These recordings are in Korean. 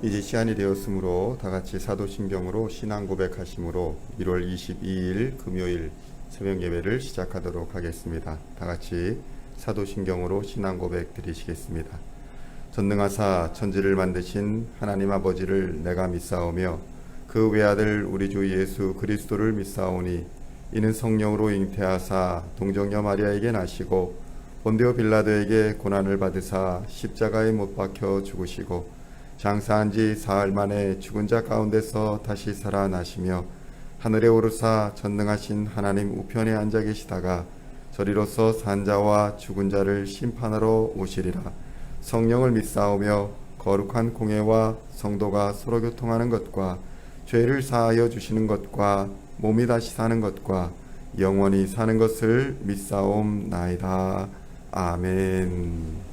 이제 시간이 되었으므로 다같이 사도신경으로 신앙 고백하심으로 1월 22일 금요일 새벽 예배를 시작하도록 하겠습니다. 다같이 사도신경으로 신앙 고백 드리시겠습니다. 전능하사 천지를 만드신 하나님 아버지를 내가 믿사오며 그 외아들 우리 주 예수 그리스도를 믿사오니 이는 성령으로 잉태하사 동정녀 마리아에게 나시고 본디오 빌라도에게 고난을 받으사 십자가에 못 박혀 죽으시고 장사한 지 사흘 만에 죽은 자 가운데서 다시 살아나시며 하늘에 오르사 전능하신 하나님 우편에 앉아 계시다가 저리로서 산 자와 죽은 자를 심판하러 오시리라. 성령을 믿사오며 거룩한 공회와 성도가 서로 교통하는 것과 죄를 사하여 주시는 것과 몸이 다시 사는 것과 영원히 사는 것을 믿사옵나이다. 아멘.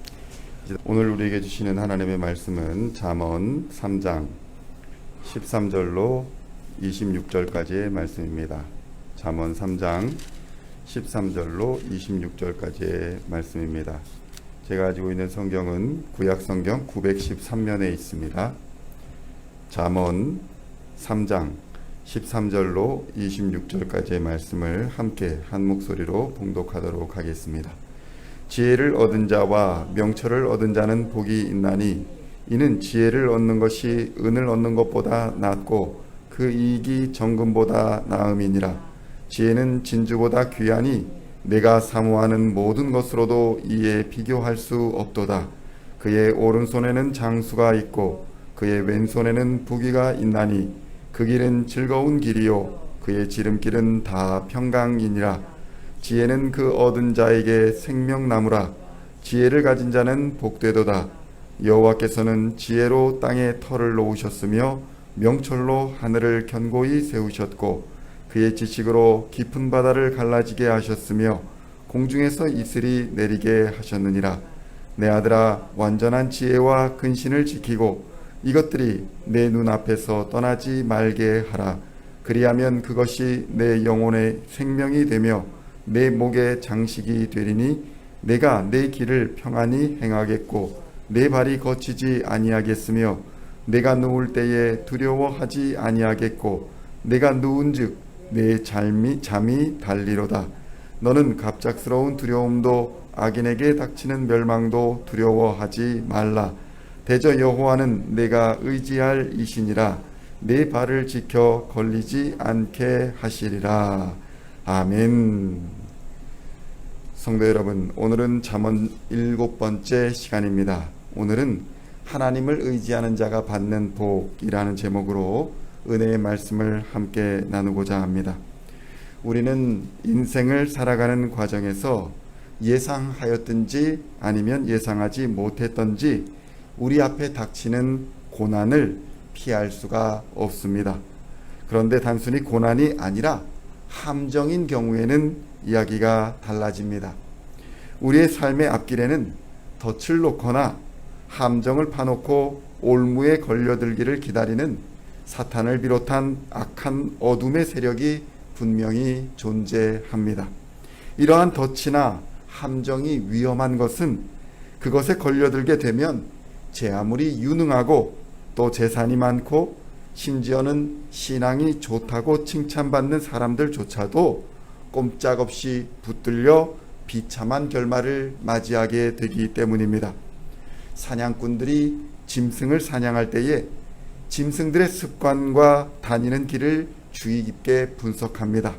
오늘 우리에게 주시는 하나님의 말씀은 잠언 3장 13절로 26절까지의 말씀입니다. 잠언 3장 13절로 26절까지의 말씀입니다. 제가 가지고 있는 성경은 구약성경 913면에 있습니다. 잠언 3장 13절로 26절까지의 말씀을 함께 한 목소리로 봉독하도록 하겠습니다. 지혜를 얻은 자와 명철을 얻은 자는 복이 있나니 이는 지혜를 얻는 것이 은을 얻는 것보다 낫고 그 이익이 정금보다 나음이니라. 지혜는 진주보다 귀하니 내가 사모하는 모든 것으로도 이에 비교할 수 없도다. 그의 오른손에는 장수가 있고 그의 왼손에는 부귀가 있나니 그 길은 즐거운 길이요 그의 지름길은 다 평강이니라. 지혜는 그 얻은 자에게 생명나무라. 지혜를 가진 자는 복되도다. 여호와께서는 지혜로 땅에 터를 놓으셨으며 명철로 하늘을 견고히 세우셨고 그의 지식으로 깊은 바다를 갈라지게 하셨으며 공중에서 이슬이 내리게 하셨느니라. 내 아들아, 완전한 지혜와 근신을 지키고 이것들이 내 눈앞에서 떠나지 말게 하라. 그리하면 그것이 내 영혼의 생명이 되며 내 목의 장식이 되리니 내가 내 길을 평안히 행하겠고 내 발이 거치지 아니하겠으며 내가 누울 때에 두려워하지 아니하겠고 내가 누운즉 내 잠이 달리로다. 너는 갑작스러운 두려움도 악인에게 닥치는 멸망도 두려워하지 말라. 대저 여호와는 내가 의지할 이시니라. 내 발을 지켜 걸리지 않게 하시리라. 아멘. 성도 여러분, 오늘은 잠언 7번째 시간입니다. 오늘은 하나님을 의지하는 자가 받는 복이라는 제목으로 은혜의 말씀을 함께 나누고자 합니다. 우리는 인생을 살아가는 과정에서 예상하였든지 아니면 예상하지 못했던지 우리 앞에 닥치는 고난을 피할 수가 없습니다. 그런데 단순히 고난이 아니라 함정인 경우에는 이야기가 달라집니다. 우리의 삶의 앞길에는 덫을 놓거나 함정을 파놓고 올무에 걸려들기를 기다리는 사탄을 비롯한 악한 어둠의 세력이 분명히 존재합니다. 이러한 덫이나 함정이 위험한 것은 그것에 걸려들게 되면 제 아무리 유능하고 또 재산이 많고 심지어는 신앙이 좋다고 칭찬받는 사람들조차도 꼼짝없이 붙들려 비참한 결말을 맞이하게 되기 때문입니다. 사냥꾼들이 짐승을 사냥할 때에 짐승들의 습관과 다니는 길을 주의 깊게 분석합니다.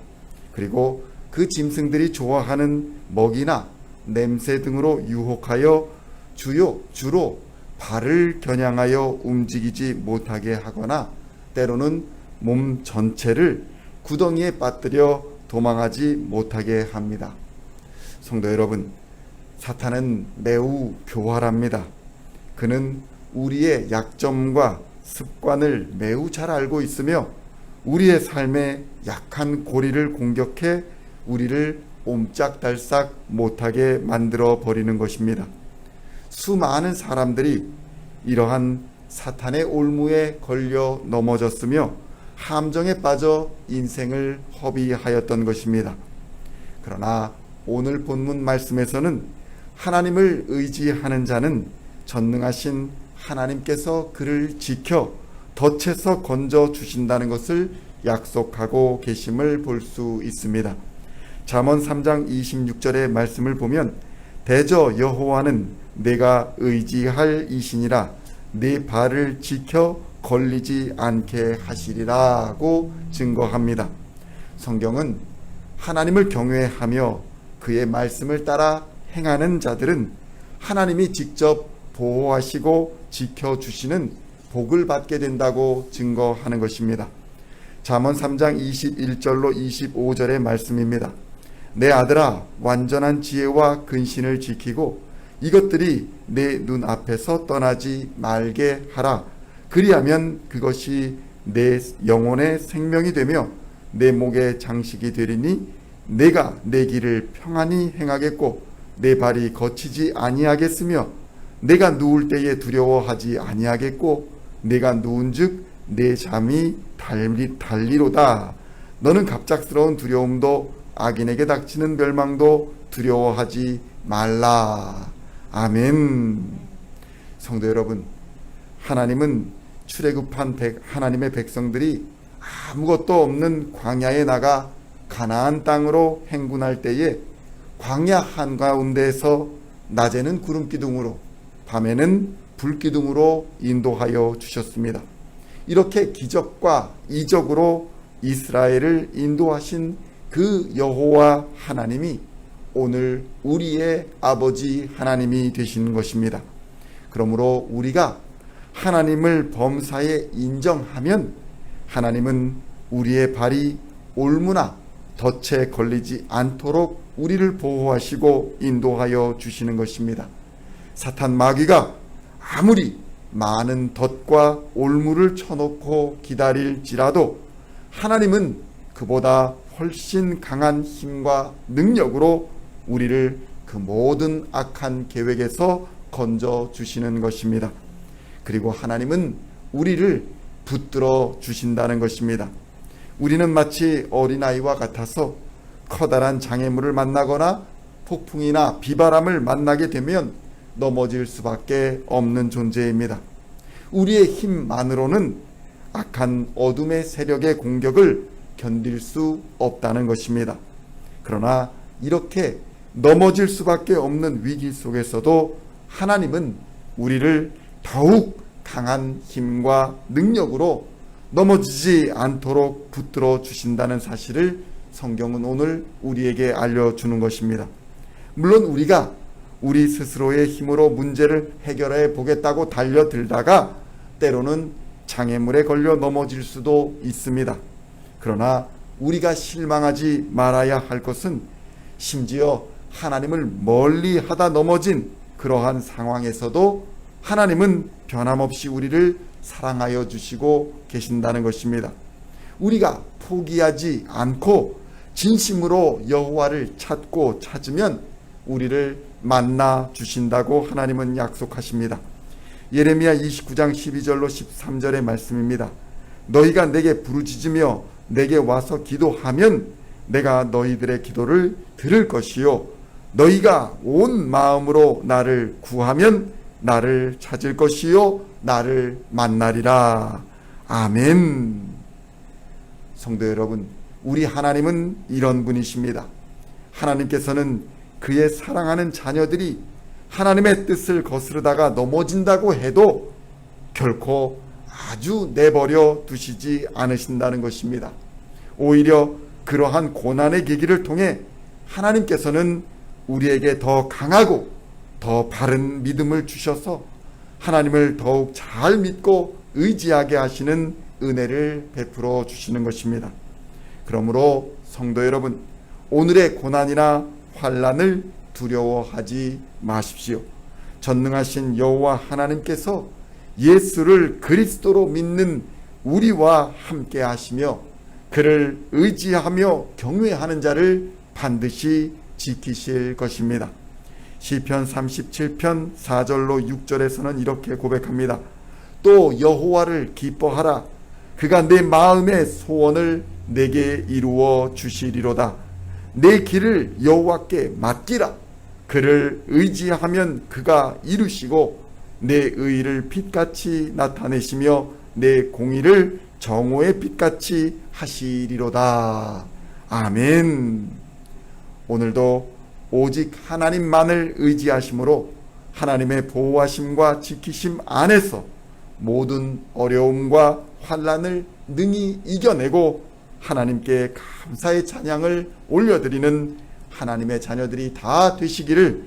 그리고 그 짐승들이 좋아하는 먹이나 냄새 등으로 유혹하여 주로 발을 겨냥하여 움직이지 못하게 하거나 때로는 몸 전체를 구덩이에 빠뜨려 도망하지 못하게 합니다. 성도 여러분, 사탄은 매우 교활합니다. 그는 우리의 약점과 습관을 매우 잘 알고 있으며 우리의 삶의 약한 고리를 공격해 우리를 옴짝달싹 못하게 만들어 버리는 것입니다. 수많은 사람들이 이러한 사탄의 올무에 걸려 넘어졌으며 함정에 빠져 인생을 허비하였던 것입니다. 그러나 오늘 본문 말씀에서는 하나님을 의지하는 자는 전능하신 하나님께서 그를 지켜 덫에서 건져 주신다는 것을 약속하고 계심을 볼 수 있습니다. 잠언 3장 26절의 말씀을 보면 대저 여호와는 내가 의지할 이신이라 내 발을 지켜 걸리지 않게 하시리라고 증거합니다. 성경은 하나님을 경외하며 그의 말씀을 따라 행하는 자들은 하나님이 직접 보호하시고 지켜주시는 복을 받게 된다고 증거하는 것입니다. 잠언 3장 21절로 25절의 말씀입니다. 내 아들아, 완전한 지혜와 근신을 지키고 이것들이 내 눈앞에서 떠나지 말게 하라. 그리하면 그것이 내 영혼의 생명이 되며 내 목의 장식이 되리니 내가 내 길을 평안히 행하겠고 내 발이 거치지 아니하겠으며 내가 누울 때에 두려워하지 아니하겠고 내가 누운즉 내 잠이 달리로다. 너는 갑작스러운 두려움도 악인에게 닥치는 멸망도 두려워하지 말라. 아멘. 성도 여러분, 하나님은 출애굽한 하나님의 백성들이 아무것도 없는 광야에 나가 가나안 땅으로 행군할 때에 광야 한가운데에서 낮에는 구름기둥으로 밤에는 불기둥으로 인도하여 주셨습니다. 이렇게 기적과 이적으로 이스라엘을 인도하신 그 여호와 하나님이 오늘 우리의 아버지 하나님이 되시는 것입니다. 그러므로 우리가 하나님을 범사에 인정하면 하나님은 우리의 발이 올무나 덫에 걸리지 않도록 우리를 보호하시고 인도하여 주시는 것입니다. 사탄 마귀가 아무리 많은 덫과 올무를 쳐놓고 기다릴지라도 하나님은 그보다 훨씬 강한 힘과 능력으로 우리를 그 모든 악한 계획에서 건져 주시는 것입니다. 그리고 하나님은 우리를 붙들어 주신다는 것입니다. 우리는 마치 어린아이와 같아서 커다란 장애물을 만나거나 폭풍이나 비바람을 만나게 되면 넘어질 수밖에 없는 존재입니다. 우리의 힘만으로는 악한 어둠의 세력의 공격을 견딜 수 없다는 것입니다. 그러나 이렇게 넘어질 수밖에 없는 위기 속에서도 하나님은 우리를 더욱 강한 힘과 능력으로 넘어지지 않도록 붙들어 주신다는 사실을 성경은 오늘 우리에게 알려주는 것입니다. 물론 우리가 우리 스스로의 힘으로 문제를 해결해 보겠다고 달려들다가 때로는 장애물에 걸려 넘어질 수도 있습니다. 그러나 우리가 실망하지 말아야 할 것은 심지어 하나님을 멀리 하다 넘어진 그러한 상황에서도 하나님은 변함없이 우리를 사랑하여 주시고 계신다는 것입니다. 우리가 포기하지 않고 진심으로 여호와를 찾고 찾으면 우리를 만나 주신다고 하나님은 약속하십니다. 예레미야 29장 12절로 13절의 말씀입니다. 너희가 내게 부르짖으며 내게 와서 기도하면 내가 너희들의 기도를 들을 것이요 너희가 온 마음으로 나를 구하면 나를 찾을 것이요 나를 만나리라. 아멘. 성도 여러분, 우리 하나님은 이런 분이십니다. 하나님께서는 그의 사랑하는 자녀들이 하나님의 뜻을 거스르다가 넘어진다고 해도 결코 아주 내버려 두시지 않으신다는 것입니다. 오히려 그러한 고난의 계기를 통해 하나님께서는 우리에게 더 강하고 더 바른 믿음을 주셔서 하나님을 더욱 잘 믿고 의지하게 하시는 은혜를 베풀어 주시는 것입니다. 그러므로 성도 여러분, 오늘의 고난이나 환난을 두려워하지 마십시오. 전능하신 여호와 하나님께서 예수를 그리스도로 믿는 우리와 함께 하시며 그를 의지하며 경외하는 자를 반드시 지키실 것입니다. 시편 37편 4절로 6절에서는 이렇게 고백합니다. 또 여호와를 기뻐하라. 그가 내 마음의 소원을 내게 이루어 주시리로다. 내 길을 여호와께 맡기라. 그를 의지하면 그가 이루시고 내 의를 빛같이 나타내시며 내 공의를 정오의 빛같이 하시리로다. 아멘. 오늘도 오직 하나님만을 의지하심으로 하나님의 보호하심과 지키심 안에서 모든 어려움과 환난을 능히 이겨내고 하나님께 감사의 찬양을 올려드리는 하나님의 자녀들이 다 되시기를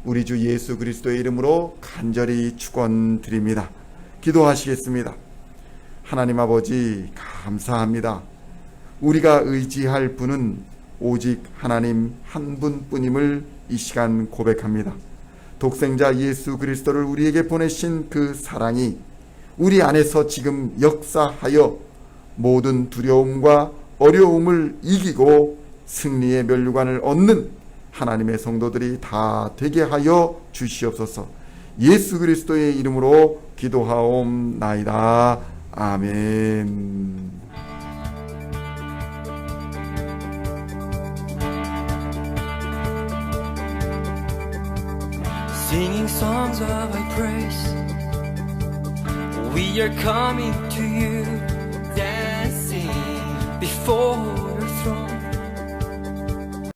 우리 주 예수 그리스도의 이름으로 간절히 축원드립니다. 기도하시겠습니다. 하나님 아버지 감사합니다. 우리가 의지할 분은 오직 하나님 한 분뿐임을 이 시간 고백합니다. 독생자 예수 그리스도를 우리에게 보내신 그 사랑이 우리 안에서 지금 역사하여 모든 두려움과 어려움을 이기고 승리의 면류관을 얻는 하나님의 성도들이 다 되게 하여 주시옵소서. 예수 그리스도의 이름으로 기도하옵나이다. 아멘. Singing songs of thy praise, we are coming to you, dancing before your throne.